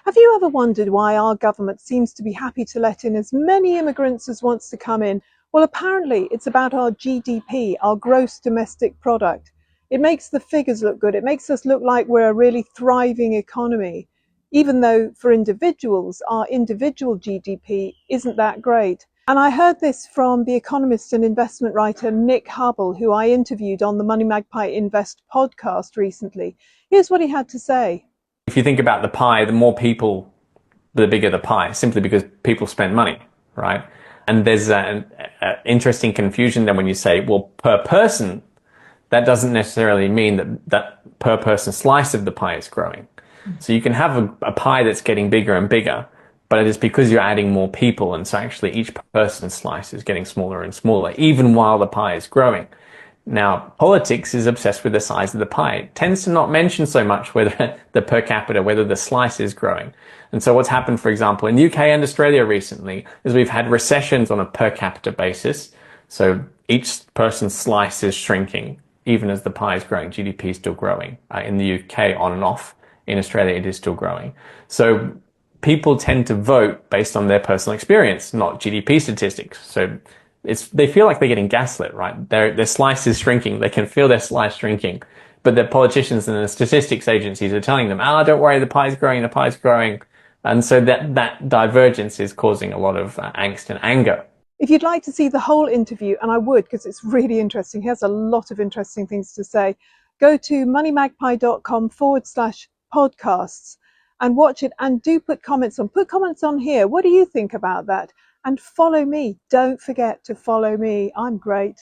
Have you ever wondered why our government seems to be happy to let in as many immigrants as wants to come in? Well, apparently it's about our GDP, our gross domestic product. It makes the figures look good. It makes us look like we're a really thriving economy, even though for individuals, our individual GDP isn't that great. And I heard this from the economist and investment writer Nick Hubble, who I interviewed on the Money Magpie Invest podcast recently. Here's what he had to say. If you think about the pie, the more people, the bigger the pie, simply because people spend money, right? And there's an interesting confusion then when you say, well, per person, that doesn't necessarily mean that per person slice of the pie is growing. So you can have a pie that's getting bigger and bigger, but it is because you're adding more people, and so actually each person's slice is getting smaller and smaller, even while the pie is growing. Now, politics is obsessed with the size of the pie. It tends to not mention so much whether the per capita, whether the slice is growing. And so what's happened, for example, in the UK and Australia recently is we've had recessions on a per capita basis. So each person's slice is shrinking, even as the pie is growing. GDP is still growing. In the UK, on and off. In Australia, it is still growing. So people tend to vote based on their personal experience, not GDP statistics. So they feel like they're getting gaslit, right? Their slice is shrinking. They can feel their slice shrinking, but the politicians and the statistics agencies are telling them, don't worry, the pie's growing, the pie's growing. And so that divergence is causing a lot of angst and anger. If you'd like to see the whole interview, and I would, because it's really interesting, he has a lot of interesting things to say, go to moneymagpie.com/podcasts and watch it, and do put comments on here. What do you think about that? And follow me. Don't forget to follow me. I'm great.